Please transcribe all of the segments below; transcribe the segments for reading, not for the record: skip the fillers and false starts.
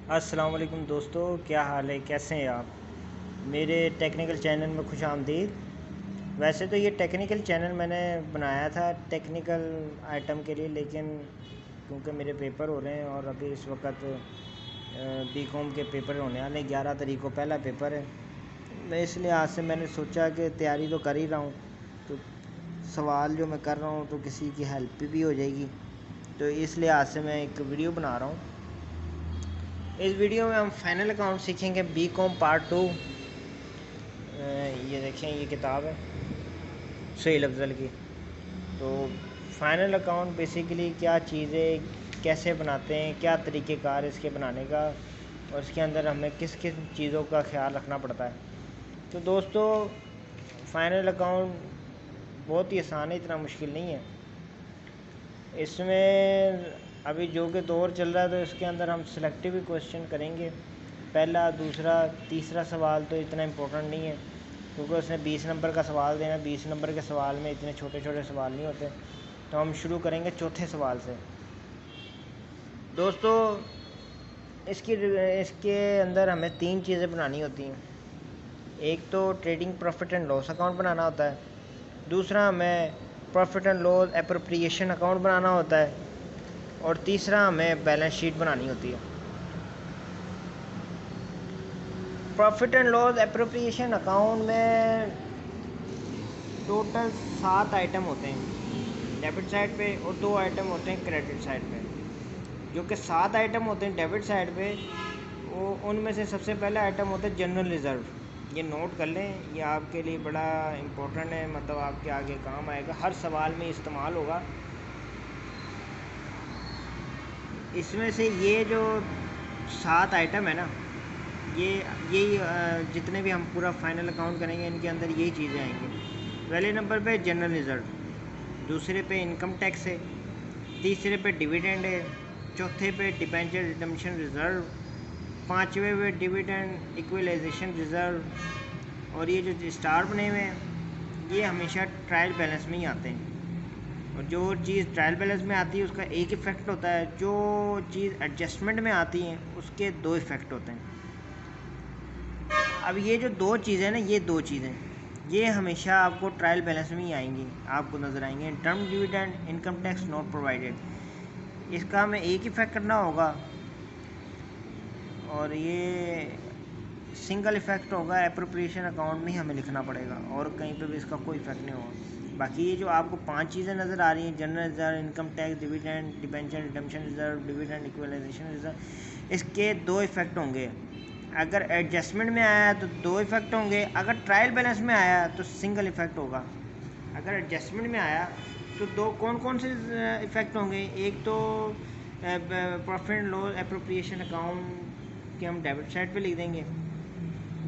अस्सलाम वालेकुम दोस्तों, क्या हाल है? कैसे हैं आप? मेरे टेक्निकल चैनल में खुश आमदीद। वैसे तो ये टेक्निकल चैनल मैंने बनाया था टेक्निकल आइटम के लिए, लेकिन क्योंकि मेरे पेपर हो रहे हैं और अभी इस वक्त बीकॉम के पेपर होने वाले हैं। 11 तारीख को पहला पेपर है। मैं इसलिए आज से मैंने सोचा कि तैयारी तो कर ही रहा हूँ, तो सवाल जो मैं कर रहा हूँ तो किसी की हेल्प भी हो जाएगी। तो इसलिए आज से मैं एक वीडियो बना रहा हूँ। इस वीडियो में हम फाइनल अकाउंट सीखेंगे, बीकॉम पार्ट 2। ये देखें, ये किताब है सुहेल अफजल की। तो फाइनल अकाउंट बेसिकली क्या चीज़ है, कैसे बनाते हैं, क्या तरीक़ेकार इसके बनाने का, और इसके अंदर हमें किस किस चीज़ों का ख्याल रखना पड़ता है। तो दोस्तों, फाइनल अकाउंट बहुत ही आसान है, इतना मुश्किल नहीं है। इसमें अभी जो कि दौर चल रहा है, तो इसके अंदर हम सिलेक्टिव क्वेश्चन करेंगे। पहला, दूसरा, तीसरा सवाल तो इतना इम्पोर्टेंट नहीं है, क्योंकि उसने 20 नंबर का सवाल देना। 20 नंबर के सवाल में इतने छोटे छोटे सवाल नहीं होते। तो हम शुरू करेंगे चौथे सवाल से। दोस्तों, इसके अंदर हमें 3 चीज़ें बनानी होती हैं। एक तो trading profit and loss account बनाना होता है। दूसरा, हमें profit and loss appropriation account बनाना होता है। और तीसरा, हमें बैलेंस शीट बनानी होती है। Profit and loss appropriation account में टोटल 7 आइटम होते हैं डेबिट साइड पे, और 2 आइटम होते हैं क्रेडिट साइड पे। जो कि 7 आइटम होते हैं डेबिट साइड पे, वो उनमें से सबसे पहला आइटम होता है जनरल रिज़र्व। ये नोट कर लें, ये आपके लिए बड़ा इम्पोर्टेंट है, मतलब आपके आगे काम आएगा, हर सवाल में इस्तेमाल होगा। इसमें से ये जो 7 आइटम है ना, यही जितने भी हम पूरा फाइनल अकाउंट करेंगे, इनके अंदर यही चीज़ें आएंगी। पहले नंबर पे जनरल रिज़र्व, दूसरे पे इनकम टैक्स है, तीसरे पे डिविडेंड है, चौथे पे डिबेंचर रिडम्पशन रिज़र्व, पाँचवें पे डिविडेंड इक्वलाइजेशन रिज़र्व। और ये जो स्टार बने हुए हैं, ये हमेशा ट्रायल बैलेंस में ही आते हैं। और जो चीज़ ट्रायल बैलेंस में आती है उसका एक इफ़ेक्ट होता है, जो चीज़ एडजस्टमेंट में आती हैं उसके 2 इफ़ेक्ट होते हैं। अब ये जो 2 चीज़ें ना, ये 2 चीज़ें ये हमेशा आपको ट्रायल बैलेंस में ही आएंगी, आपको नज़र आएंगे। Term dividend income tax not provided, इसका हमें एक इफ़ेक्ट करना होगा, और ये सिंगल इफ़ेक्ट होगा, एप्रोप्रिएशन अकाउंट में ही हमें लिखना पड़ेगा, और कहीं पे भी इसका कोई इफ़ेक्ट नहीं होगा। बाकी ये जो आपको 5 चीज़ें नज़र आ रही हैं, general reserve, income tax, dividend, debenture redemption reserve, dividend equalisation reserve, इसके 2 इफ़ेक्ट होंगे। अगर एडजस्टमेंट में आया तो 2 इफ़ेक्ट होंगे, अगर ट्रायल बैलेंस में आया तो सिंगल इफ़ेक्ट होगा। अगर एडजस्टमेंट में आया तो 2 कौन कौन से इफ़ेक्ट होंगे? एक तो profit and loss appropriation account के हम डेबिट साइड पे लिख देंगे,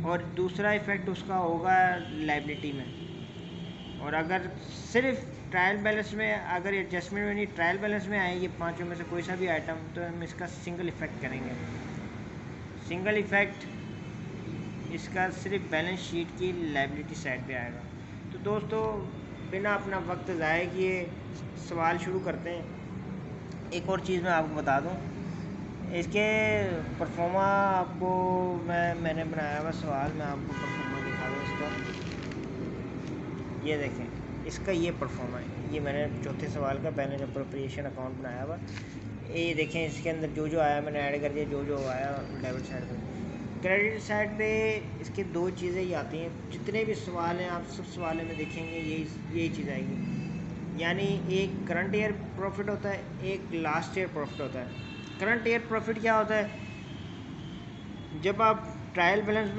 और दूसरा इफ़ेक्ट उसका होगा लायबिलिटी में। और अगर सिर्फ ट्रायल बैलेंस में, अगर एडजस्टमेंट में नहीं, ट्रायल बैलेंस में आए ये पांचों में से कोई सा भी आइटम, तो हम इसका सिंगल इफ़ेक्ट करेंगे। सिंगल इफ़ेक्ट इसका सिर्फ बैलेंस शीट की लायबिलिटी साइड पे आएगा। तो दोस्तों, बिना अपना वक्त ज़ाया किए सवाल शुरू करते हैं। एक और चीज़ मैं आपको बता दूं, इसके परफॉर्मा आपको मैंने बनाया हुआ सवाल, मैं आपको परफॉर्मा दिखा दूँ इसका। ये देखें, इसका ये परफॉर्मा है, ये मैंने चौथे सवाल का बैलेंस अप्रोप्रिएशन अकाउंट बनाया हुआ। ये देखें, इसके अंदर जो जो आया मैंने ऐड कर दिया, जो जो आया डेबिट साइड पे। क्रेडिट साइड पे इसके 2 चीज़ें ही आती हैं। जितने भी सवाल हैं, आप सब सवालों में देखेंगे यही चीज़ आएगी। यानी एक करंट ईयर प्रॉफिट होता है, एक लास्ट ईयर प्रॉफिट होता है। करंट ईयर प्रॉफिट क्या होता है? जब आप trial balance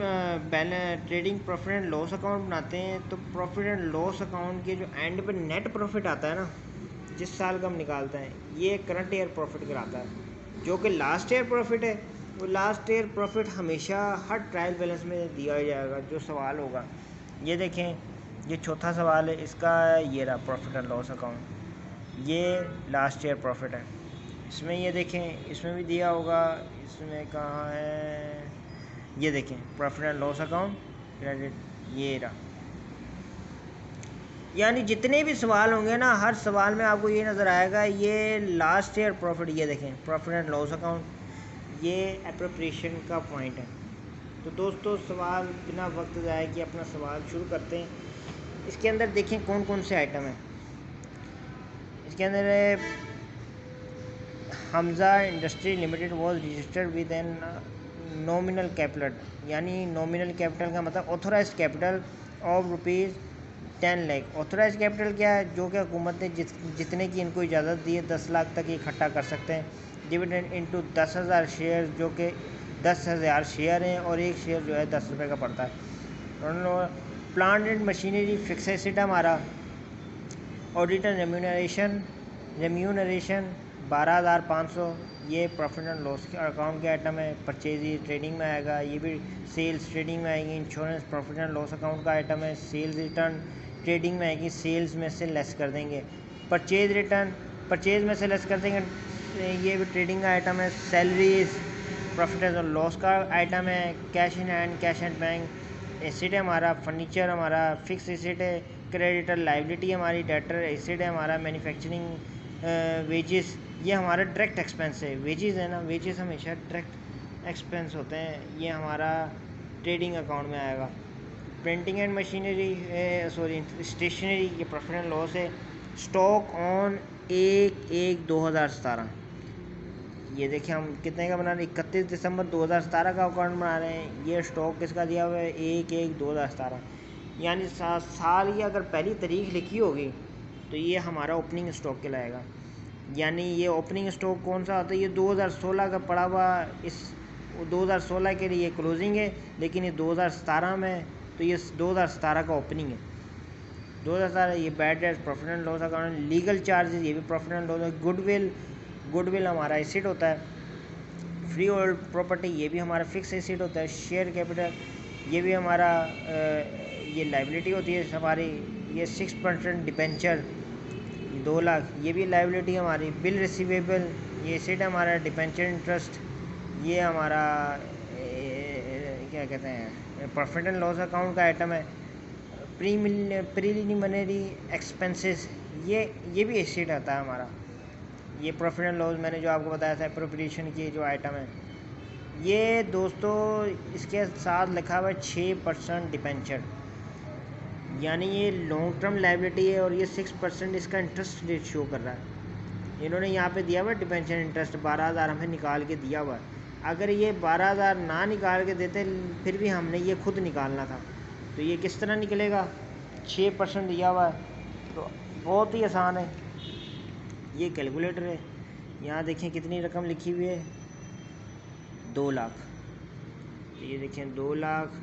trading profit and loss account बनाते हैं, तो प्रॉफिट एंड लॉस अकाउंट के जो एंड पे नेट प्रॉफिट आता है ना, जिस साल का हम निकालते हैं, ये करंट ईयर प्रॉफिट कराता है। जो कि लास्ट ईयर प्रॉफिट है, वो लास्ट ईयर प्रॉफिट हमेशा हर ट्रायल बैलेंस में दिया जाएगा। जो सवाल होगा, ये देखें, ये चौथा सवाल है, इसका ये रहा प्रॉफिट एंड लॉस अकाउंट, ये लास्ट ईयर प्रॉफिट है। इसमें ये देखें, इसमें भी दिया होगा, इसमें कहाँ है, ये देखें profit and loss account credit, ये रहा। यानी जितने भी सवाल होंगे ना, हर सवाल में आपको ये नज़र आएगा, ये लास्ट ईयर प्रॉफिट, ये देखें प्रॉफिट एंड लॉस अकाउंट, ये एप्रोप्रिएशन का पॉइंट है। तो दोस्तों सवाल बिना वक्त ज़ाया किए अपना सवाल शुरू करते हैं। इसके अंदर देखें कौन कौन से आइटम हैं। इसके अंदर Hamza industry limited was registered with an nominal capital, यानी नॉमिनल कैपिटल का मतलब authorise capital of ₹10 lakh. Authorise capital क्या है? जो कि हुकूमत ने जितने की इनको इजाज़त दी है 10 लाख तक इकट्ठा कर सकते हैं। डिविडेंड इनटू 10,000 शेयर, जो कि 10,000 शेयर हैं और एक शेयर जो है 10 रुपये का पड़ता है। Plant and machinery fix asset हमारा। ऑडिटर रेम्यूनरेशन 12,500, ये प्रॉफिट एंड लॉस के अकाउंट के आइटम है। परचेज ट्रेडिंग में आएगा, ये भी सेल्स ट्रेडिंग में आएगी। Insurance profit and loss account का आइटम है। सेल्स रिटर्न ट्रेडिंग में आएगी, सेल्स में से लेस कर देंगे। परचेज रिटर्न परचेज में से लेस कर देंगे, ये भी ट्रेडिंग का आइटम है। सैलरीज प्रॉफिट एंड लॉस का आइटम है। Cash in hand, cash and bank asset है हमारा। फर्नीचर हमारा फिक्स एसेट है। क्रेडिटर लाइबिलिटी हमारी। डेटर एसेट है हमारा। मैन्युफैक्चरिंग वेजेस, ये हमारा डायरेक्ट एक्सपेंस है। वेजेस है ना, वेजेस हमेशा डायरेक्ट एक्सपेंस होते हैं, ये हमारा ट्रेडिंग अकाउंट में आएगा। प्रिंटिंग एंड मशीनरी स्टेशनरी, ये प्रॉफिट एंड लॉस है। स्टॉक ऑन 1/1/2017, ये देखिए हम कितने का बना रहे हैं, 31 दिसंबर 2017 का अकाउंट बना रहे हैं। ये स्टॉक किसका दिया हुआ है? 1/1/2017, यानी साल की अगर पहली तारीख लिखी होगी तो ये हमारा ओपनिंग स्टॉक कहलाएगा। यानी ये ओपनिंग स्टॉक कौन सा होता है? ये 2016 का पड़ा हुआ, इस 2016 के लिए क्लोजिंग है, लेकिन ये 2017 में, तो ये 2017 का ओपनिंग है। 2017 ये bad debts profit and loss account. Legal charges, ये भी प्रॉफिट एंड लॉस है। गुडविल हमारा एसेट होता है। फ्री होल्ड प्रॉपर्टी, ये भी हमारा फिक्स एसेट होता है। शेयर कैपिटल, ये भी हमारा ये लाइबिलिटी होती है हमारी। ये 6% डिबेंचर 2 लाख, ये भी लाइबिलिटी हमारी। बिल रिसीवेबल, ये एसेट हमारा। डिबेंचर इंटरेस्ट, ये हमारा क्या कहते हैं, प्रॉफिट एंड लॉस अकाउंट का आइटम है। प्रीलिमिनरी एक्सपेंसेस, ये भी एसेट आता है हमारा। ये प्रॉफिट एंड लॉस मैंने जो आपको बताया था, अप्रोप्रिएशन की जो आइटम है, ये दोस्तों इसके साथ लिखा हुआ है 6% डिबेंचर, यानी ये लॉन्ग टर्म लाइबिलिटी है और ये 6% इसका इंटरेस्ट रेट शो कर रहा है। इन्होंने यहाँ पे दिया हुआ है डिबेंचर इंटरेस्ट 12,000 हमें निकाल के दिया हुआ है। अगर ये 12,000 ना निकाल के देते फिर भी हमने ये खुद निकालना था, तो ये किस तरह निकलेगा? 6% दिया हुआ है, तो बहुत ही आसान है। ये कैलकुलेटर है, यहाँ देखें कितनी रकम लिखी हुई है, 2 लाख। तो ये देखें 2 lakh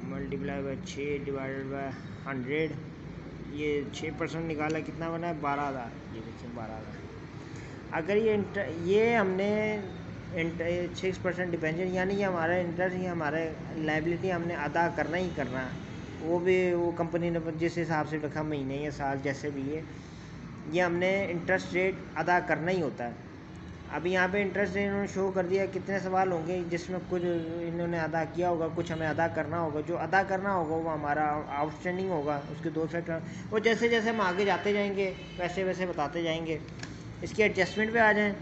multiply by 6 divided by 100, ये 6% निकाला, कितना बना है? 12,000। ये देखिए 12,000। अगर ये हमने 6% डिबेंचर, यानी ये हमारा इंटरेस्ट, ये हमारे लाइबिलिटी हमने अदा करना ही करना है। वो भी वो कंपनी ने जिस हिसाब से रखा, महीने या साल जैसे भी है, ये हमने इंटरेस्ट रेट अदा करना ही होता है। अभी यहाँ पे इंटरेस्ट रेट इन्होंने शो कर दिया। कितने सवाल होंगे जिसमें कुछ इन्होंने अदा किया होगा, कुछ हमें अदा करना होगा। जो अदा करना होगा वो हमारा आउटस्टैंडिंग होगा, उसके 2 फैक्टर, वो जैसे जैसे हम आगे जाते जाएंगे वैसे वैसे बताते जाएंगे। इसके एडजस्टमेंट पे आ जाएँ।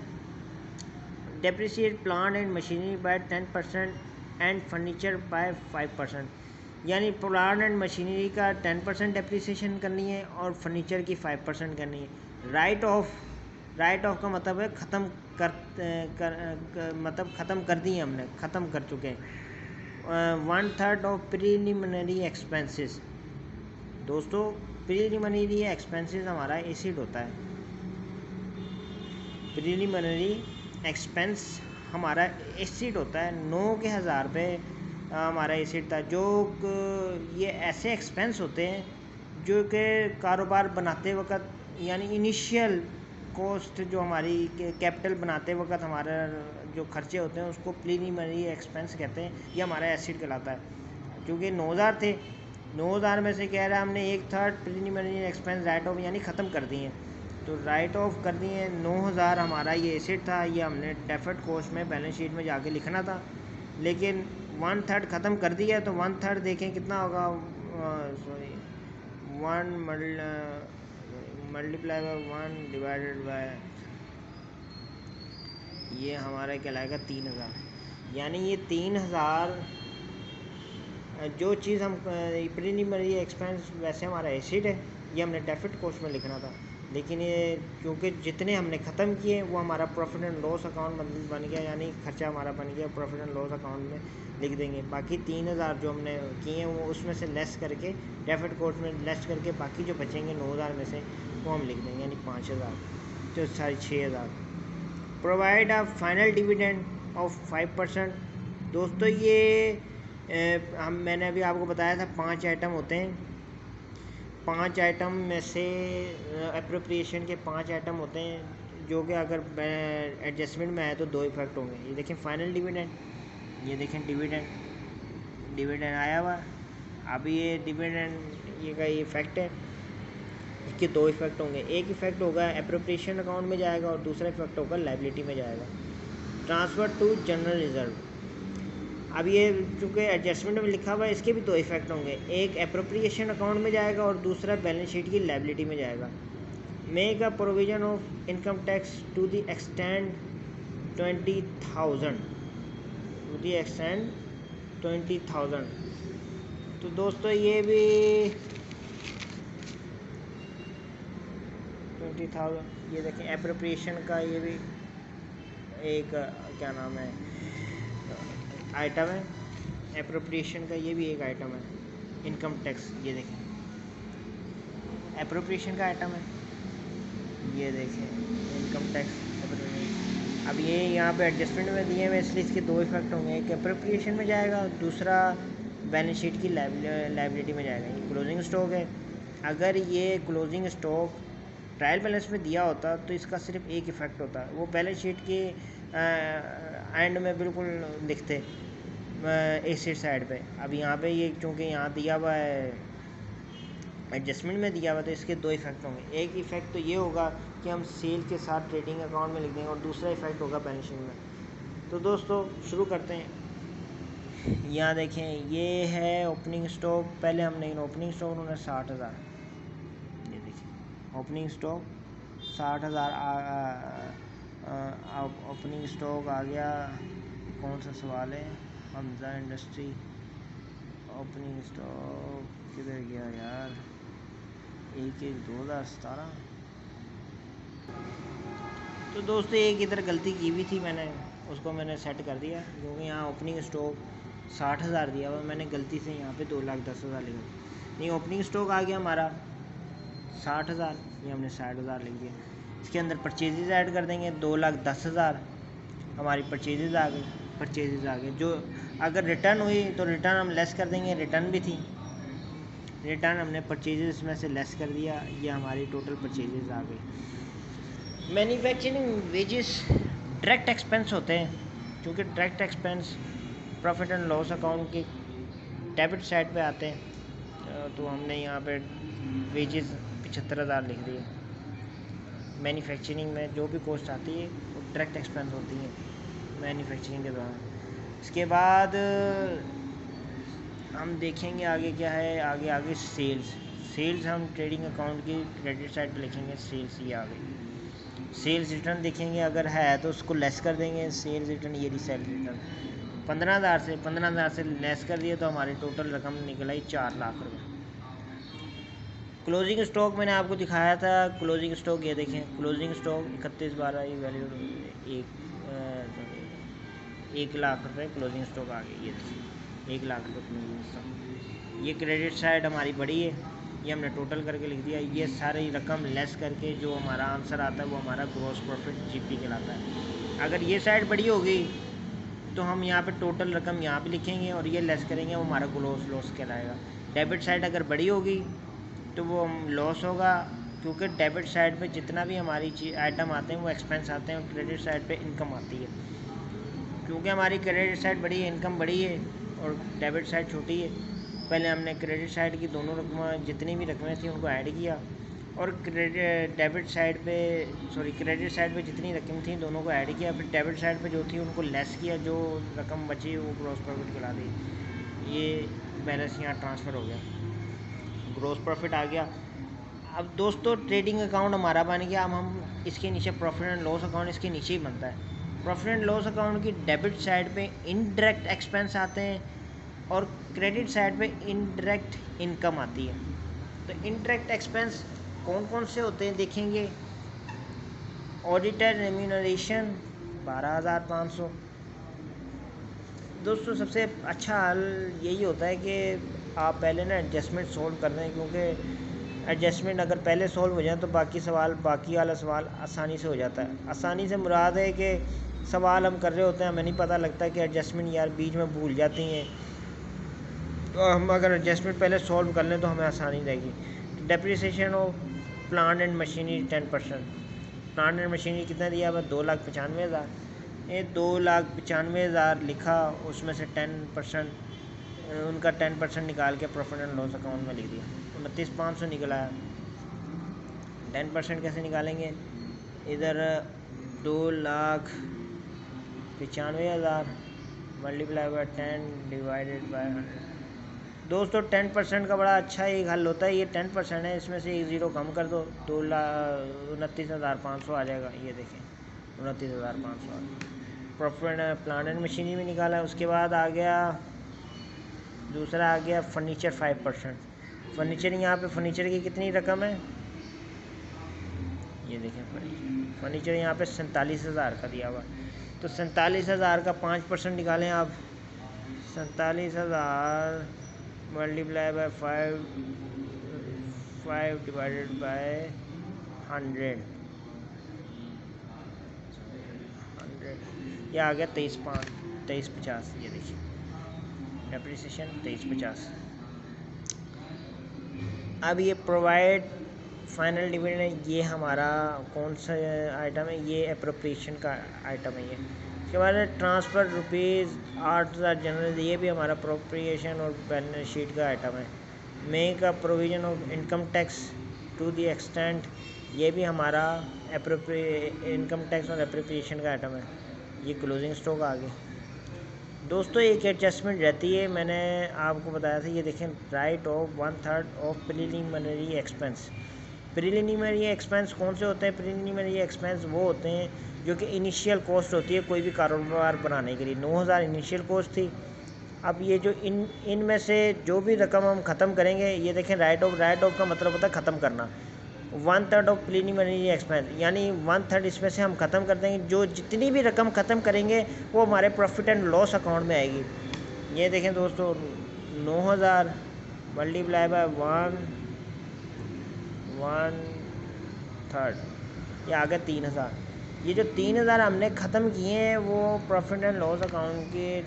Depreciate plant and machinery by 10% and furniture by 5%, यानी प्लांट एंड मशीनरी का 10% डेप्रिसिएशन करनी है और फर्नीचर की 5% करनी है। राइट ऑफ का मतलब है ख़त्म मतलब ख़त्म कर दिए हमने, ख़त्म कर चुके हैं। 1/3 ऑफ प्रीलिमिनरी एक्सपेंसेस, दोस्तों प्रीलिमिनरी एक्सपेंसेस हमारा एसिड होता है। प्रीलिमिनरी एक्सपेंस हमारा एसिड होता है। 9 के 1000 रुपये हमारा एसिड था। जो ये ऐसे एक्सपेंस होते हैं जो कि कारोबार बनाते वक्त, यानी इनिशियल कॉस्ट, जो हमारी कैपिटल बनाते वक्त हमारा जो खर्चे होते हैं उसको प्रीलिमिनरी एक्सपेंस कहते हैं। ये हमारा एसिड कहलाता है। क्योंकि 9,000 थे, 9,000 में से कह रहा है हमने 1/3 प्रीलिमिनरी एक्सपेंस राइट ऑफ यानी ख़त्म कर दिए, तो राइट ऑफ कर दिए। 9,000 हमारा ये एसिड था, ये हमने डेफर्ड कॉस्ट में बैलेंस शीट में जाके लिखना था, लेकिन 1/3 ख़त्म कर दिया। तो 1/3 देखें कितना होगा, 1 मल्टीप्लाई बाय 1 डिवाइडेड बाय ये हमारा कहलाएगा 3000। यानी ये 3000 जो चीज़ हम प्रीलिमिनरी एक्सपेंस वैसे हमारा एसिड है, ये हमने डेबिट कॉस्ट में लिखना था, लेकिन ये क्योंकि जितने हमने ख़त्म किए वो हमारा प्रॉफिट एंड लॉस अकाउंट बन गया, यानी खर्चा हमारा बन गया प्रॉफिट एंड लॉस अकाउंट में लिख देंगे। बाकी 3000 जो हमने किए हैं वो उसमें से लेस करके डेबिट कॉस्ट में लेस करके बाकी जो बचेंगे 9000 में से वो हम लिख देंगे, यानी 5000 जो सारी 6000। Provide a final dividend of 5%। दोस्तों ये मैंने अभी आपको बताया था 5 आइटम होते हैं, 5 आइटम में से अप्रोप्रिएशन के 5 आइटम होते हैं जो कि अगर एडजस्टमेंट में आए तो 2 इफेक्ट होंगे। ये देखें फाइनल डिविडेंड, ये देखें डिविडेंड आया हुआ। अब ये डिविडेंड ये का ये इफेक्ट है, इसके 2 इफेक्ट होंगे। एक इफेक्ट होगा अप्रोप्रिएशन अकाउंट में जाएगा और दूसरा इफेक्ट होगा लायबिलिटी में जाएगा। ट्रांसफ़र टू जनरल रिजर्व, अब ये चूँकि एडजस्टमेंट में लिखा हुआ है इसके भी 2 इफेक्ट होंगे, एक अप्रोप्रिएशन अकाउंट में जाएगा और दूसरा बैलेंस शीट की लायबिलिटी में जाएगा। Make a provision of income tax to the extend 20,000। तो दोस्तों ये भी 20,000, ये देखें अप्रोप्रिएशन का ये भी एक क्या नाम है आइटम है, अप्रोप्रिएशन का ये भी एक आइटम है। इनकम टैक्स ये देखें अप्रोप्रिएशन का आइटम है, ये देखें इनकम टैक्स। अब ये यहाँ पे एडजस्टमेंट में दिए हुए इसलिए इसके 2 इफेक्ट होंगे, एक अप्रोप्रिएशन में जाएगा और दूसरा बैलेंस शीट की लायबिलिटी में जाएगा। ये क्लोजिंग स्टॉक है, अगर ये क्लोजिंग स्टॉक ट्रायल बैलेंस में दिया होता तो इसका सिर्फ एक इफ़ेक्ट होता, वो बैलेंस शीट के एंड में बिल्कुल दिखते एसिड साइड पे। अब यहाँ पे ये चूँकि यहाँ दिया हुआ है एडजस्टमेंट में दिया हुआ तो इसके 2 इफेक्ट होंगे। एक इफ़ेक्ट तो ये होगा कि हम सेल के साथ ट्रेडिंग अकाउंट में लिख देंगे और दूसरा इफ़ेक्ट होगा बैलेंस शीट में। तो दोस्तों शुरू करते हैं। यहाँ देखें ये है ओपनिंग स्टॉक, पहले हमने ओपनिंग स्टॉक उन्होंने 60,000, ये देखिए ओपनिंग स्टॉक 60,000 ओपनिंग स्टॉक आ गया। कौन सा सवाल है? हमजा इंडस्ट्री ओपनिंग स्टॉक किधर गया यार? 1/1/2017। तो दोस्तों एक इधर गलती की हुई थी मैंने, उसको मैंने सेट कर दिया क्योंकि यहाँ ओपनिंग स्टॉक 60,000 दिया हुआ, मैंने गलती से यहाँ पे 2,10,000 लिखा। नहीं ओपनिंग स्टॉक आ गया हमारा 60,000, ये हमने 60,000 लिख दिया। इसके अंदर परचेजेज ऐड कर देंगे, 2,10,000 हमारी परचेजेज आ गई। जो अगर रिटर्न हुई तो रिटर्न हम लेस कर देंगे, रिटर्न भी थी, रिटर्न हमने परचेजेस में से लेस कर दिया, ये हमारी टोटल परचेजेस आ गई। मैन्युफैक्चरिंग वेजेस डायरेक्ट एक्सपेंस होते हैं, क्योंकि direct expense profit and loss account के डेबिट साइड पे आते हैं, तो हमने यहाँ पे वेजेस 75,000 लिख दिए। मैन्युफैक्चरिंग में जो भी कॉस्ट आती है वो डायरेक्ट एक्सपेंस होती है मैन्युफैक्चरिंग के दौरान। इसके बाद हम देखेंगे आगे क्या है, आगे सेल्स हम ट्रेडिंग अकाउंट की क्रेडिट साइड पे लिखेंगे सेल्स, ये आ गई। सेल्स रिटर्न देखेंगे अगर है तो उसको लेस कर देंगे, सेल्स रिटर्न ये रही सेल्स रिटर्न 15,000 से लेस कर दिए तो हमारी टोटल रकम निकल आई 4 लाख रुपये। क्लोजिंग स्टॉक मैंने आपको दिखाया था, क्लोजिंग स्टॉक ये देखें, क्लोजिंग स्टॉक 31/12 ये वैल्यू 1 लाख रुपये क्लोजिंग स्टॉक आ गई, ये देखिए 1 लाख रुपये क्लोजिंग स्टॉक। ये क्रेडिट साइड हमारी बड़ी है, ये हमने टोटल करके लिख दिया। ये सारी रकम लेस करके जो हमारा आंसर आता है वो हमारा ग्रॉस प्रॉफिट जीपी कहलाता है। अगर ये साइड बड़ी होगी तो हम यहाँ पे टोटल रकम यहाँ पे लिखेंगे और ये लेस करेंगे, वो हमारा ग्रॉस लॉस कहलाएगा। डेबिट साइड अगर बड़ी होगी तो वो लॉस होगा, क्योंकि डेबिट साइड पे जितना भी हमारी आइटम आते हैं वो एक्सपेंस आते हैं और क्रेडिट साइड पे इनकम आती है। क्योंकि हमारी क्रेडिट साइड बड़ी है, इनकम बड़ी है और डेबिट साइड छोटी है, पहले हमने क्रेडिट साइड की दोनों रकमें जितनी भी रकमें थी उनको ऐड किया और क्रेडिट साइड पे जितनी रकम थी दोनों को ऐड किया, फिर डेबिट साइड पे जो थी उनको लेस किया, जो रकम बची वो ग्रॉस प्रॉफिट कहला दी। ये बैलेंस यहाँ ट्रांसफ़र हो गया, ग्रॉस प्रॉफिट आ गया। अब दोस्तों ट्रेडिंग अकाउंट हमारा बन गया, अब हम इसके नीचे प्रॉफिट एंड लॉस अकाउंट इसके नीचे ही बनता है। प्रॉफिट एंड लॉस अकाउंट की डेबिट साइड पे इनडायरेक्ट एक्सपेंस आते हैं और क्रेडिट साइड पे इनडायरेक्ट इनकम आती है। तो इनडायरेक्ट एक्सपेंस कौन कौन से होते हैं देखेंगे। Auditor remuneration 12,500। दोस्तों सबसे अच्छा हल यही होता है कि आप पहले ना एडजस्टमेंट सोल्व कर दें, क्योंकि एडजस्टमेंट अगर पहले सोल्व हो जाए तो बाकी वाला सवाल आसानी से हो जाता है। आसानी से मुराद है कि सवाल हम कर रहे होते हैं, हमें नहीं पता लगता कि एडजस्टमेंट यार बीच में भूल जाती हैं, तो हम अगर एडजस्टमेंट पहले सॉल्व कर लें तो हमें आसानी रहेगी। Depreciation of plant and machinery 10%। Plant and machinery कितना दिया हुआ? 2,95,000। ये 2,95,000 लिखा, उसमें से 10% उनका 10% निकाल के प्रॉफिट एंड लॉस अकाउंट में लिख दिया, 29,500 निकला है। 10% कैसे निकालेंगे? इधर 2,95,000 मल्टीप्लाई बाय 10 डिवाइडेड बाय 100। दोस्तों 10% का बड़ा अच्छा एक हल होता है। ये 10% है, इसमें से एक ज़ीरो कम कर दो, 2,29,500 आ जाएगा। ये देखें 29,500 प्रॉफिट प्लांट एंड मशीनरी में निकाला है। उसके बाद आ गया दूसरा, आ गया फर्नीचर 5%। फर्नीचर, यहाँ पे फर्नीचर की कितनी रकम है? ये देखें फर्नीचर यहाँ पे 47,000 का दिया हुआ। तो 47,000 का 5% निकालें आप। 47,000 मल्टीप्लाई बाय 5 डिवाइडेड बाय 100। यह आ गया 2350। ये देखिए डेप्रिसिएशन 2350। अब ये प्रोवाइड फाइनल डिविडेंड, ये हमारा कौन सा आइटम है? ये एप्रोप्रिएशन का आइटम है। ये इसके बाद ट्रांसफ़र ₹8,000 जनरल, ये भी हमारा अप्रोप्रिएशन और बैलेंस शीट का आइटम है। Make a provision of income tax to the extent, ये भी हमारा इनकम टैक्स और एप्रोप्रिएशन का आइटम है। ये क्लोजिंग स्टॉक आ गई। दोस्तों एक एडजस्टमेंट रहती है, मैंने आपको बताया था। ये देखें, right of 1/3 of preliminary expense. Preliminary expense कौन से होते हैं? प्रिलिमिनरी एक्सपेंस वो होते हैं जो कि इनिशियल कॉस्ट होती है कोई भी कारोबार बनाने के लिए। 9,000 इनिशियल कॉस्ट थी। अब ये जो इनमें से जो भी रकम हम ख़त्म करेंगे, ये देखें राइट ऑफ का मतलब होता है ख़त्म करना। 1/3 ऑफ प्रिलिमिनरी एक्सपेंस, यानी 1/3 इसमें से हम ख़त्म कर देंगे। जो जितनी भी रकम ख़त्म करेंगे वो हमारे प्रॉफिट एंड लॉस अकाउंट में आएगी। ये देखें दोस्तों, 9,000 मल्टीप्लाई बाय 1/3, ये आ गया 3,000। ये जो 3,000 हमने ख़त्म किए हैं वो प्रॉफिट एंड लॉस अकाउंट के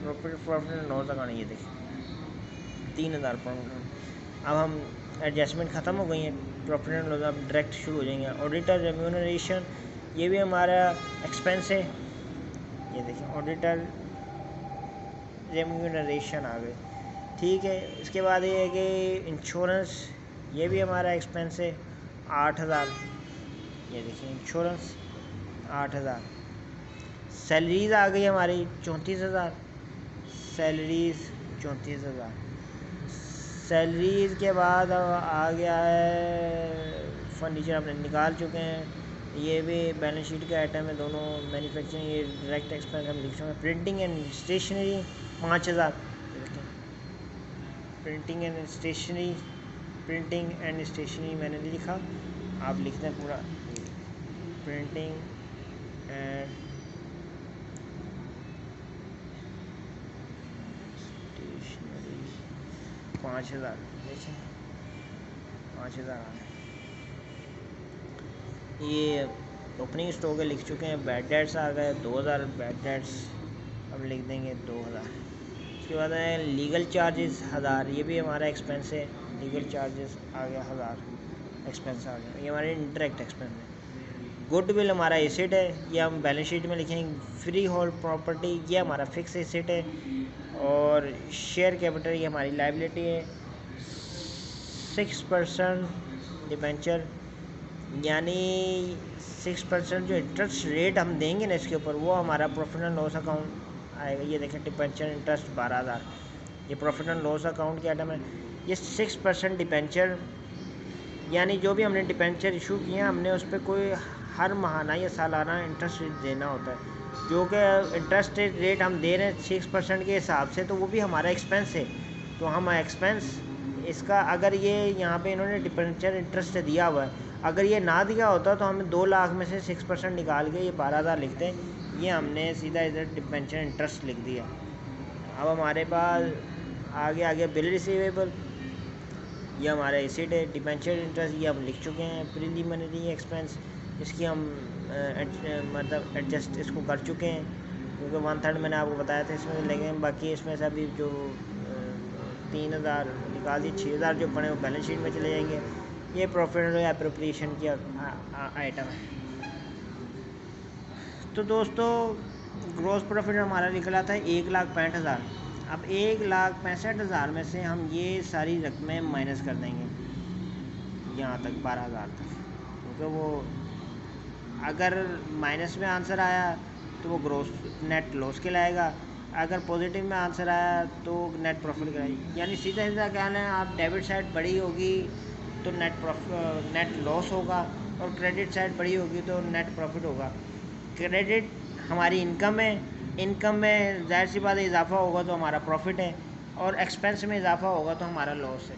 प्रॉफिट एंड लॉस अकाउंट। ये देखिए 3,000 प्रॉफिट। अब हम एडजस्टमेंट ख़त्म हो गई हैं, प्रॉफिट एंड लॉस अब डायरेक्ट शुरू हो जाएंगे। ऑडिटर रेम्यूनरेशन, ये भी हमारा एक्सपेंस है। ये देखिए ऑडिटर रेम्यूनरेशन आ गई, ठीक है। इसके बाद ये है कि इंश्योरेंस, ये भी हमारा एक्सपेंस है 8,000। ये देखिए इंश्योरेंस 8,000। सैलरीज़ आ गई हमारी 34,000। सैलरीज़ 34,000। सैलरीज़ के बाद आ गया है फर्नीचर, हमने निकाल चुके हैं। ये भी बैलेंस शीट के आइटम है दोनों। मैन्युफैक्चरिंग, ये डायरेक्ट एक्सपेंस हम लिख चुके हैं। Printing and stationery 5,000। Printing and stationery मैंने नहीं लिखा, आप लिखते हैं पूरा। Printing and stationery 5,000। देखिए 5,000। ये ओपनिंग स्टॉक है, लिख चुके हैं। बैड डेट्स आ गए 2,000 बैड डेट्स, अब लिख देंगे 2,000। उसके बाद है लीगल चार्जेस 1,000, ये भी हमारा एक्सपेंस है। लीगल चार्जेस आ गया 1,000, एक्सपेंस आ गया। ये हमारे इंटरेक्ट एक्सपेंस है। गुडविल हमारा एसेट है, ये हम बैलेंस शीट में लिखेंगे। फ्री होल्ड प्रॉपर्टी, ये हमारा फिक्स एसेट है। और शेयर कैपिटल, ये हमारी लायबिलिटी है। 6% डिबेंचर, यानी 6% जो इंटरेस्ट रेट हम देंगे ना इसके ऊपर, वो हमारा प्रॉफिट एंड लॉस अकाउंट आएगा। ये देखें डिबेंचर इंटरेस्ट 12,000, ये प्रॉफिट एंड लॉस अकाउंट के आइटम है। ये 6% डिबेंचर, यानी जो भी हमने डिबेंचर इशू किए हैं, हमने उस पर कोई हर माहाना या सालाना इंटरेस्ट रेट देना होता है। जो कि इंटरेस्ट रेट हम दे रहे हैं 6% के हिसाब से, तो वो भी हमारा एक्सपेंस है। तो हम एक्सपेंस इसका, अगर ये यहाँ पे इन्होंने डिबेंचर इंटरेस्ट दिया हुआ है, अगर ये ना दिया होता तो हमें 2 लाख में से 6% निकाल के ये 12,000 लिखते हैं। ये हमने सीधा इधर डिबेंचर इंटरेस्ट लिख दिया। अब हमारे पास आगे आगे बिल रिसीवेबल, ये हमारा एसिड है। डिबेंचर इंटरेस्ट ये हम लिख चुके हैं। प्रीलिमिनरी एक्सपेंस, इसकी हम मतलब एडजस्ट इसको कर चुके हैं, क्योंकि 1/3 मैंने आपको बताया था इसमें लेंगे। बाकी इसमें से अभी जो 3,000 निकाल दिए, 6,000 जो पड़े वो बैलेंस शीट में चले जाएंगे। ये प्रॉफिट या एप्रोप्रिएशन की आइटम है। तो दोस्तों ग्रॉस प्रॉफिट हमारा निकला था 1,65,000। अब 1,65,000 में से हम ये सारी रकमें माइनस कर देंगे यहाँ तक 12,000 तक, क्योंकि वो अगर माइनस में आंसर आया तो वो ग्रॉस नेट लॉस के लाएगा, अगर पॉजिटिव में आंसर आया तो नेट प्रॉफिट कराएगी। यानी सीधा सीधा कहना है, आप डेबिट साइड बड़ी होगी तो नेट लॉस होगा, और क्रेडिट साइड बड़ी होगी तो नेट प्रॉफिट होगा। क्रेडिट हमारी इनकम है, इनकम में जाहिर सी बात है इजाफा होगा तो हमारा प्रॉफिट है, और एक्सपेंस में इजाफा होगा तो हमारा लॉस है।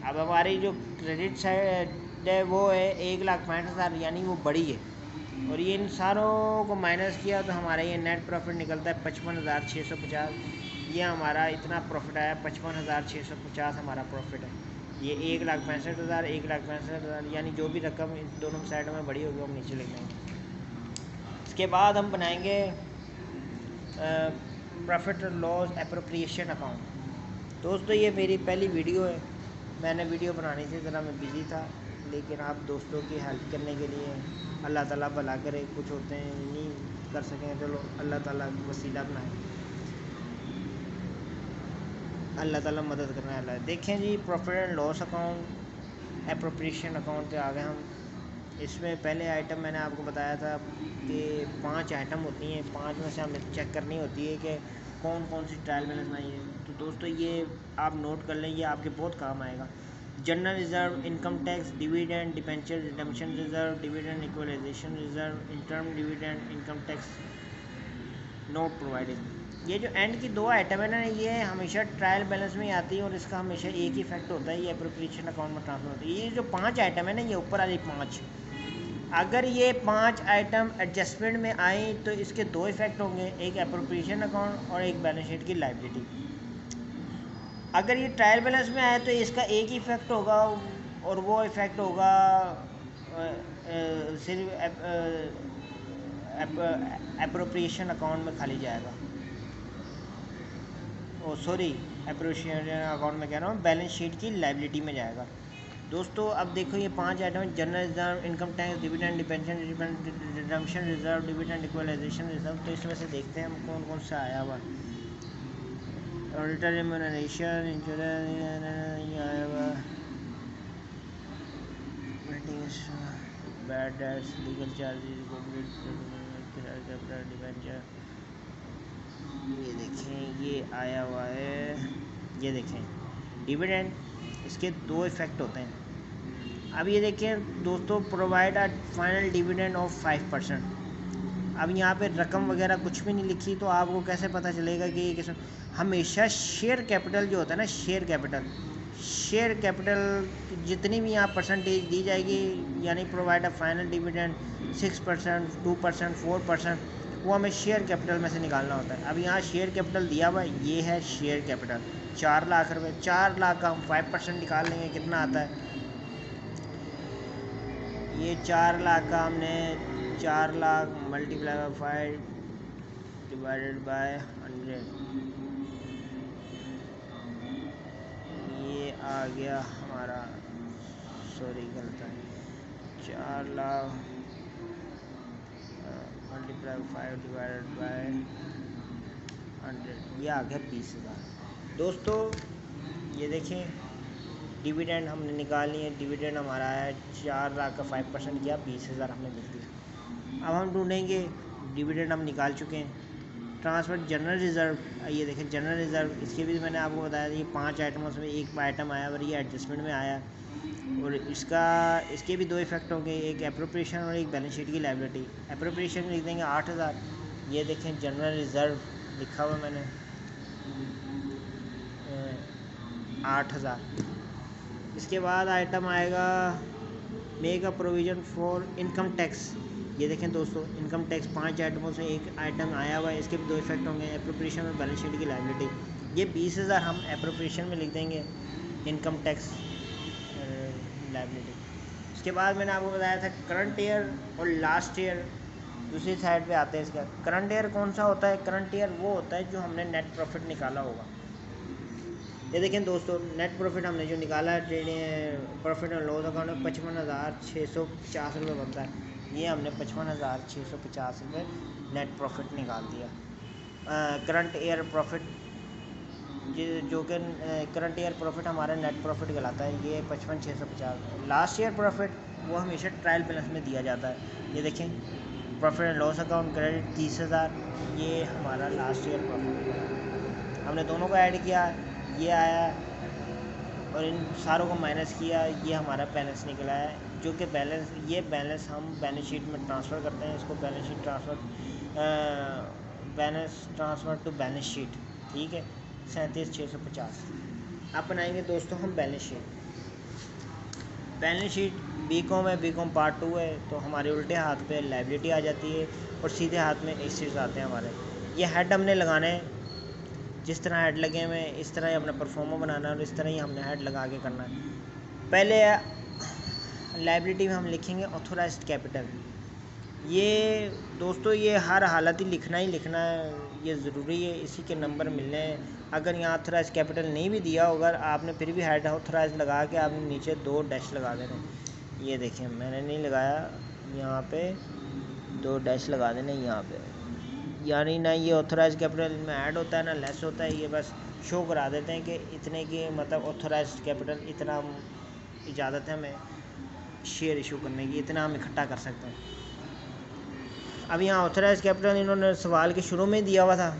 अब हमारी जो क्रेडिट साइड है वो है 1,65,000, यानी वो बड़ी है, और ये इन सारों को माइनस किया तो हमारा ये नेट प्रॉफिट निकलता है 55,650। ये हमारा इतना प्रॉफिट आया 55,650 हमारा प्रॉफिट है। ये 1,65,000, 1,65,000, यानी जो भी रकम इन दोनों साइडों में बड़ी होगी हम नीचे लिख देंगे। इसके बाद हम बनाएंगे प्रॉफिट लॉस एप्रोप्रिएशन अकाउंट। दोस्तों ये मेरी पहली वीडियो है, मैंने वीडियो बनाने से ज़रा मैं बिज़ी था, लेकिन आप दोस्तों की हेल्प करने के लिए अल्लाह ताला भला करे। कुछ होते हैं नहीं कर सकें, चलो अल्लाह ताला वसीला बनाए, अल्लाह ताला मदद करने वाला है। देखें जी, profit and loss account appropriation account पे आ गए हम। इसमें पहले आइटम मैंने आपको बताया था कि 5 आइटम होती हैं, 5 में से हमें चेक करनी होती है कि कौन कौन सी ट्रायल बैलेंस बनाई है। तो दोस्तों ये आप नोट कर लें, ये आपके बहुत काम आएगा। General reserve, income tax, dividend, debenture redemption reserve, dividend equalisation reserve, interim dividend, income tax not provided. ये जो एंड की 2 आइटम है ना, ये हमेशा ट्रायल बैलेंस में आती है, और इसका हमेशा एक ही इफेक्ट होता है, ये एप्रोप्रिएशन अकाउंट में ट्रांसफर होती है। ये जो 5 आइटम है ना, ये ऊपर वाली 5, अगर ये 5 आइटम एडजस्टमेंट में आई तो इसके 2 इफेक्ट होंगे, एक एप्रोप्रिएशन अकाउंट और एक बैलेंस शीट की लायबिलिटी। अगर ये ट्रायल बैलेंस में आया तो इसका एक ही इफेक्ट होगा, और वो इफेक्ट होगा सिर्फ एप्रोप्रिएशन अकाउंट में खाली जाएगा। ओ सॉरी, एप्रोप्रिएशन अकाउंट में कह रहा हूँ, बैलेंस शीट की लायबिलिटी में जाएगा। दोस्तों अब देखो ये 5 आइटम है, general reserve, income tax, dividend, debenture redemption reserve, dividend equalisation reserve. तो इसमें से देखते हैं हम कौन कौन सा आया हुआ। ऑडिटर रिम्यूनरेशन, इंश्योरेंस आया हुआ, bad debts, legal charges, capital debenture. ये देखें ये आया हुआ है, ये देखें डिविडेंड, इसके 2 इफेक्ट होते हैं। अब ये देखें दोस्तों, provide a final dividend of 5%। अब यहाँ पे रकम वगैरह कुछ भी नहीं लिखी, तो आपको कैसे पता चलेगा कि ये किस। हमेशा शेयर कैपिटल जो होता है ना, शेयर कैपिटल जितनी भी यहाँ परसेंटेज दी जाएगी, यानी प्रोवाइड अ फाइनल डिविडेंड 6%, 2%, 4%, वो हमें शेयर कैपिटल में से निकालना होता है। अब यहाँ शेयर कैपिटल दिया हुआ है, ये है शेयर कैपिटल 4 लाख रुपये। 4 लाख का हम 5% निकाल लेंगे, कितना आता है ये 4 लाख का। हमने 4 lakh multiply by 5 divided by 100, ये आ गया हमारा, सॉरी गलत है, 4 लाख मल्टीप्लाई 5 डिवाइडेड बाय 100, ये आ गया 20,000। दोस्तों ये देखें डिविडेंड हमने निकाल लिए, डिविडेंड हमारा है 4 लाख का 5% किया, 20,000 हमने मिल दिया। अब हम ढूंढेंगे, डिविडेंड हम निकाल चुके हैं। ट्रांसफर जनरल रिज़र्व, ये देखें जनरल रिज़र्व, इसके भी मैंने आपको बताया था, ये 5 आइटमों में एक आइटम आया और ये एडजस्टमेंट में आया, और इसके भी 2 इफेक्ट होंगे, एक एप्रोप्रिएशन और एक बैलेंस शीट की लायबिलिटी। एप्रोप्रिएशन में लिख देंगे 8,000, ये देखें जनरल रिज़र्व लिखा हुआ मैंने 8,000। इसके बाद आइटम आएगा make a provision for income tax. ये देखें दोस्तों, इनकम टैक्स 5 आइटमों से एक आइटम आया हुआ है, इसके भी 2 इफेक्ट होंगे, एप्रोप्रिएशन और बैलेंस शीट की लायबिलिटी। ये 20,000 हम एप्रोप्रिएशन में लिख देंगे, इनकम टैक्स लायबिलिटी। उसके बाद मैंने आपको बताया था करंट ईयर और लास्ट ईयर दूसरी साइड पे आते हैं। इसका करंट ईयर कौन सा होता है? करंट ईयर वो होता है जो हमने नेट प्रॉफिट निकाला होगा। ये देखें दोस्तों, नेट प्रॉफिट हमने जो निकाला है trading profit and loss account में 55,650 रुपये बनता है। ये हमने 55,650 रुपये नेट प्रॉफिट निकाल दिया। करंट ईयर प्रॉफिट जो कि करंट ईयर प्रॉफिट हमारा नेट प्रॉफिट कहलाता है, ये 55,650। लास्ट ईयर प्रॉफिट वो हमेशा ट्रायल बैलेंस में दिया जाता है। ये देखें profit and loss account credit 30,000, ये हमारा लास्ट ईयर प्रॉफिट है। हमने दोनों को ऐड किया, ये आया और इन सारों को माइनस किया, ये हमारा बैलेंस निकला है। जो कि बैलेंस, ये बैलेंस हम बैलेंस शीट में ट्रांसफ़र करते हैं। इसको balance sheet transfer to balance sheet, ठीक है, 37,650। अब बनाएंगे दोस्तों हम balance sheet. Balance sheet BCom है, बीकॉम पार्ट 2 है, तो हमारे उल्टे हाथ पे लायबिलिटी आ जाती है और सीधे हाथ में एसेट्स आते हैं हमारे। ये हेड हमने लगाने हैं, जिस तरह हेड लगे हुए इस तरह ही अपना परफॉर्मा बनाना है और इस तरह ही हमने हेड लगा के करना है। पहले लायबिलिटी में हम लिखेंगे ऑथोराइज्ड कैपिटल। ये दोस्तों ये हर हालत ही लिखना है, ये ज़रूरी है, इसी के नंबर मिलने हैं। अगर यहाँ ऑथोराइज्ड कैपिटल नहीं भी दिया होगा आपने, फिर भी हेड ऑथोराइज लगा के आपने नीचे 2 डैश लगा देने। ये देखें मैंने नहीं लगाया, यहाँ पे 2 डैश लगा देने यहाँ पे, यानी ना ये ऑथोराइज कैपिटल में ऐड होता है ना लेस होता है। ये बस शो करा देते हैं कि इतने की मतलब ऑथोराइज कैपिटल इतना इजाज़त है हमें शेयर इशू करने की, इतना हम इकट्ठा कर सकते हैं। अब यहाँ ऑथोराइज कैपिटल इन्होंने सवाल के शुरू में दिया हुआ था,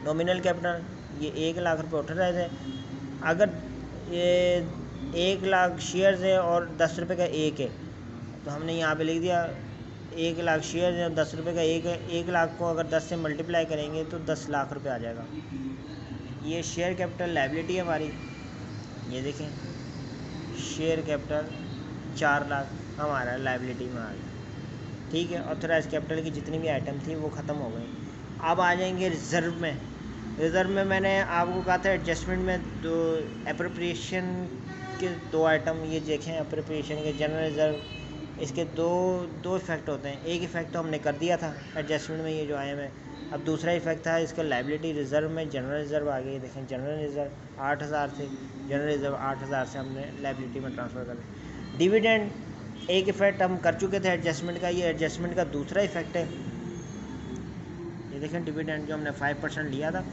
नॉमिनल कैपिटल ये 1 लाख रुपये ऑथोराइज है। अगर ये 1 लाख शेयर्स है और 10 रुपये का एक है, तो हमने यहाँ पे लिख दिया 1 लाख शेयर्स है और 10 रुपये का एक है। 1 लाख को अगर 10 से मल्टीप्लाई करेंगे तो 10 लाख रुपये आ जाएगा। ये शेयर कैपिटल लायबिलिटी है हमारी। ये देखें शेयर कैपिटल 4 लाख हमारा लायबिलिटी में आ गया, ठीक है। ऑथोराइज कैपिटल की जितनी भी आइटम थी वो ख़त्म हो गई। अब आ जाएंगे रिज़र्व में। रिज़र्व में मैंने आपको कहा था एडजस्टमेंट में 2 एप्रोप्रिएशन के 2 आइटम ये देखें, एप्रोप्रिएशन के जनरल रिज़र्व, इसके दो इफ़ेक्ट होते हैं। एक इफ़ेक्ट तो हमने कर दिया था एडजस्टमेंट में, ये जो आए हैं। अब दूसरा इफ़ेक्ट था इसका लायबिलिटी रिज़र्व में, जनरल रिज़र्व आ गई। देखें जनरल रिज़र्व 8,000 थे, जनरल रिज़र्व 8,000 से हमने लायबिलिटी में ट्रांसफ़र कर दिया। डिविडेंड एक इफ़ेक्ट हम कर चुके थे एडजस्टमेंट का, ये एडजस्टमेंट का दूसरा इफ़ेक्ट है। ये देखें डिविडेंड जो हमने 5% लिया था,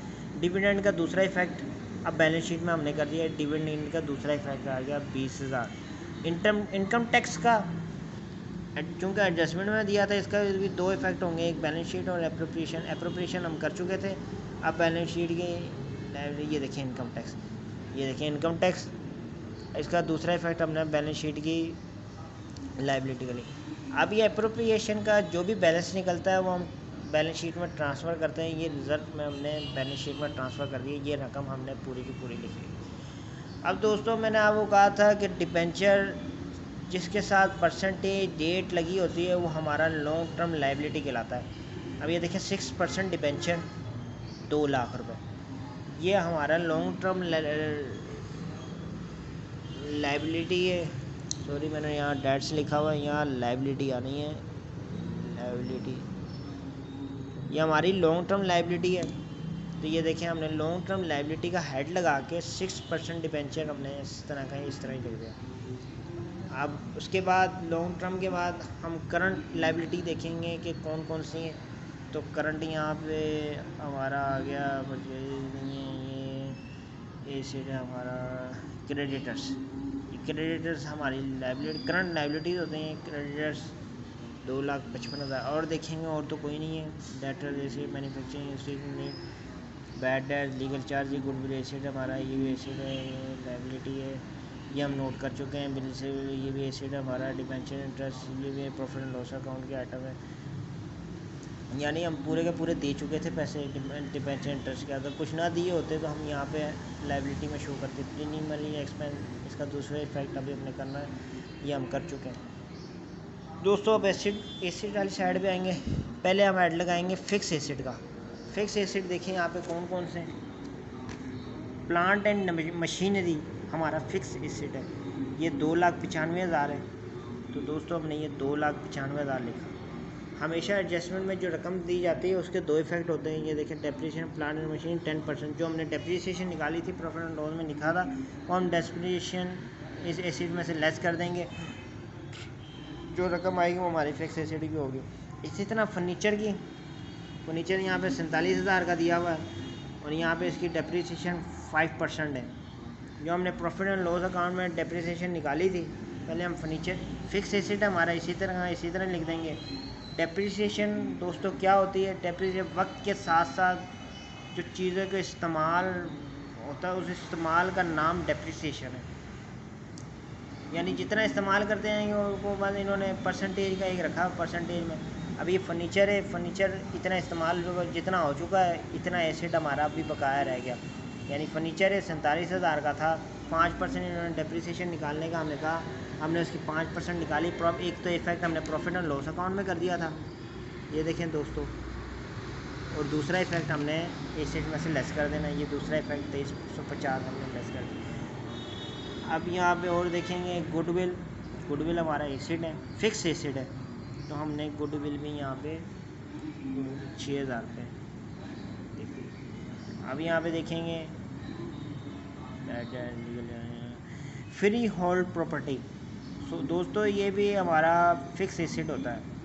डिविडेंड का दूसरा इफ़ेक्ट अब बैलेंस शीट में हमने कर दिया। डिविडेंड का दूसरा इफ़ेक्ट आ गया 20,000। इनकम टैक्स का चूँकि एडजस्टमेंट में दिया था, इसका भी 2 इफ़ेक्ट होंगे, एक बैलेंस शीट और एप्रोप्रिएशन। एप्रोप्रिएशन हम कर चुके थे, अब बैलेंस शीट की ये देखिए इनकम टैक्स, ये देखिए इनकम टैक्स, इसका दूसरा इफ़ेक्ट हमने बैलेंस शीट की लायबिलिटी के लिए। अब ये एप्रोप्रिएशन का जो भी बैलेंस निकलता है वो हम बैलेंस शीट में ट्रांसफ़र करते हैं। ये रिज़ल्ट में हमने बैलेंस शीट में ट्रांसफ़र कर दिया, ये रकम हमने पूरी की पूरी लिख ली। अब दोस्तों मैंने आपको कहा था कि डिबेंचर जिसके साथ परसेंटेज डेट लगी होती है वो हमारा लॉन्ग टर्म लायबिलिटी कहलाता है। अब ये देखिए 6% डिबेंचर 2 लाख रुपये, ये हमारा लॉन्ग टर्म लायबिलिटी है। सॉरी मैंने यहाँ डेट्स लिखा हुआ है, यहाँ लायबिलिटी आनी है, लायबिलिटी ये हमारी लॉन्ग टर्म लायबिलिटी है। तो ये देखें हमने लॉन्ग टर्म लायबिलिटी का हेड लगा के 6% डिबेंचर हमने इस तरह का इस तरह ही लिख दिया। अब उसके बाद लॉन्ग टर्म के बाद हम करंट लायबिलिटी देखेंगे कि कौन कौन सी हैं। तो करंट यहाँ पे हमारा आ गया, ये एसेट है हमारा क्रेडिटर्स। क्रेडिटर्स हमारी लायबिलिटी करंट लायबिलिटीज होते हैं। क्रेडिटर्स 2,55,000 और देखेंगे, और तो कोई नहीं है। डेटर जैसे manufacturing bad debt legal charge, goodwill asset हमारा, ये भी एसेट है, लायबिलिटी है, ये हम नोट कर चुके हैं। बिल से ये भी एसेट है हमारा। डिबेंचर इंटरेस्ट ये भी प्रॉफिट एंड लॉस अकाउंट के आइटम है। यानी हम पूरे के पूरे दे चुके थे पैसे डिबेंचर इंटरेस्ट के। अगर कुछ ना दिए होते तो हम यहाँ पे लाइबिलिटी में शो करते। प्रीमियम एक्सपेंस, इसका दूसरा इफेक्ट अभी हमने करना है, ये हम कर चुके हैं दोस्तों। अब एसिड वाली साइड पे आएंगे। पहले हम ऐड लगाएंगे फिक्स एसिड का। फिक्स एसिड देखिए यहाँ पे कौन कौन से प्लांट एंड मशीनरी हमारा फिक्स एसिड है। ये 2,95,000 है। तो दोस्तों हमने ये 2,95,000 लिखा। हमेशा एडजस्टमेंट में जो रकम दी जाती है उसके दो इफेक्ट होते हैं। ये देखें, डेप्रिसिएशन प्लांट एंड मशीन 10%, जो हमने डेप्रिसिएशन निकाली थी प्रॉफिट एंड लॉस में लिखा था, वो हम डेप्रिसिएशन इस एसिड में से लेस कर देंगे। जो रकम आएगी वो हमारी फिक्स एसिड की होगी। इसी तरह फर्नीचर यहाँ पे 47,000 का दिया हुआ है और यहाँ पे इसकी डेप्रिसिएशन 5% है। जो हमने प्रॉफिट एंड लॉस अकाउंट में डेप्रिसिएशन निकाली थी, पहले हम फर्नीचर फिक्स एसिड हमारा इसी तरह लिख देंगे। डेप्रिसिएशन दोस्तों क्या होती है? डेप्रिसिएशन वक्त के साथ साथ जो चीज़ों का इस्तेमाल होता है उस इस्तेमाल का नाम डेप्रिसिएशन है। यानी जितना इस्तेमाल करते हैं वो बस इन्होंने परसेंटेज का एक रखा, परसेंटेज में। अब ये फर्नीचर है, फर्नीचर इतना इस्तेमाल जितना हो चुका है इतना एसिड हमारा अभी बकाया रह गया। यानी फर्नीचर है 47,000 का था, 5% इन्होंने डेप्रिसिएशन निकालने का हमने कहा, हमने उसकी 5% निकाली। एक तो इफेक्ट हमने प्रॉफिट एंड लॉस अकाउंट में कर दिया था, ये देखें दोस्तों, और दूसरा इफेक्ट हमने एसिड में से लेस कर देना। ये दूसरा इफेक्ट 2350 हमने लेस कर दिया। अब यहाँ पे और देखेंगे गुडविल हमारा एसिड है, फिक्स एसिड है, तो हमने गुडविल भी यहाँ पे 6,000 पे। अब यहाँ पे देखेंगे फ्री होल्ड प्रॉपर्टी। दोस्तों ये भी हमारा फिक्स एसिड होता है।